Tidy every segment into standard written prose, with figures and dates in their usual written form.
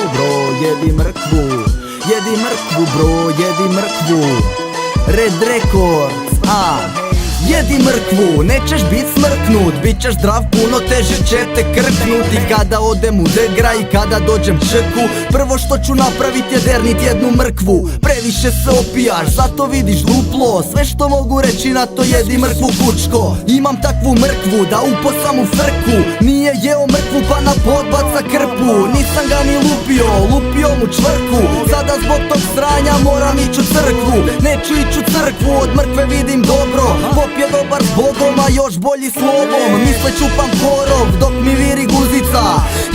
mrkvu bro, jedi mrkvu. Jedi mrkvu bro, jedi mrkvu. Red Records, jedi mrkvu, nećeš bit smrknut, bit ćeš zdrav, puno teže će te krknuti. Kada odem u degra i kada dođem čeku, prvo što ću napravit je dernit jednu mrkvu. Previše se opijaš, zato vidiš duplo, sve što mogu reći na to jedi mrkvu kučko. Imam takvu mrkvu da uposam u frku, nije jeo mrkvu pa na podbaca krpu. Nisam ga ni lupio mu čvrku, sada zbog tog sranja moram ići u crkvu. Neću ići u crkvu, od mrkve vidim dobro, je dobar s Bogom, a još bolji s lovom. Misle čupam korov dok mi viri guzica,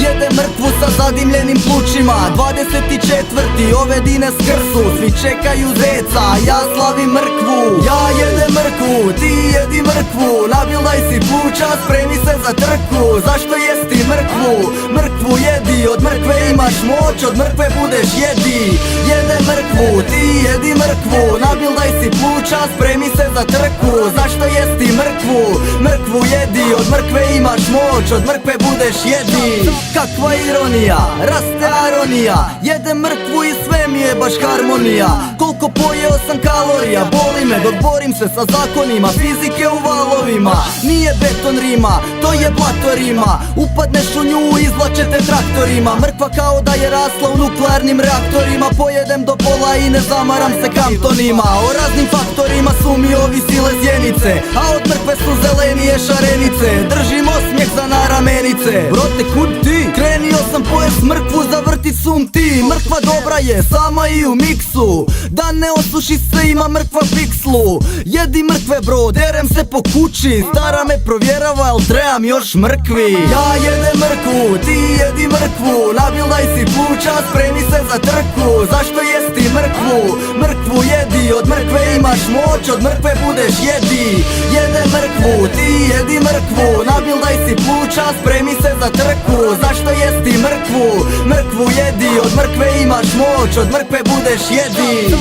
jede mrkvu sa zadimljenim plućima. 24. ove dine skrsu, svi čekaju zeca, ja slavim mrkvu. Ja jedem mrkvu, ti jedi mrkvu, nabildaj si pluća, spremi se za trku. Zašto jesti mrkvu? Mrkvu jedi, od mrkve imaš moć, od mrkve budeš jedi. Jede mrkvu, ti jedi mrkvu, nabildaj si pluća, spremi se za trku. Zašto jesti mrkvu? Mrkvu jedi, od mrkve imaš moć, od mrkve budeš jedi. Kakva ironija, raste aronija, jedem mrkvu i sve mi je baš harmonija. Koliko pojeo sam kalorija, boli me dok borim se sa zakonima fizike u valovima. Nije beton rima, to je blato rima, upadneš u nju, izvlače te traktorima. Mrkva kao da je rasla u nuklearnim reaktorima, pojedem do pola i ne zamaram se kantonima. O raznim faktorima su mi ovisile zjenice, a od mrkve su zelenije šarenice. Držim osmijeh za na ramenice. Brote, kud ti? Krenio sam pojest mrkvu, zavrti sum ti. Mrkva dobra je, sama i u miksu, da ne osuši se, ima mrkva pikslu. Jedi mrkve bro, derem se po kući, stara me provjerava, jel trebam još mrkvi. Ja jedem mrkvu, ti jedi mrkvu, nabildaj si pluća, spremi se za trku. Zašto jesti mrkvu? Mrkvu jedi, od mrkve imaš moć, od mrkve budeš jedi. Jede mrkvu, ti jedi mrkvu, nabildaj si pluća, spremi se za trku. Zašto jesti mrkvu? Mrkvu jedi, od mrkve imaš moć, od mrkve budeš jedi.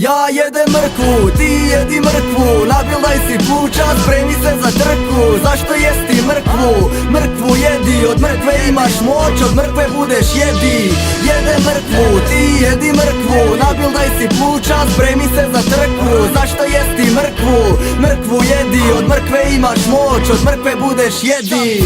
Ja jedem mrkvu, ti jedi mrkvu, nabildaj si pluća, spremi se za trku. Zašto jesti mrkvu? Mrkvu jedi, od mrkve imaš moć, od mrkve budeš jedi. Jedem mrkvu, ti jedi mrkvu, nabildaj si pluća, spremi se za trku. Zašto jesti mrkvu? Mrkvu jedi, od mrkve imaš moć, od mrkve budeš jedi.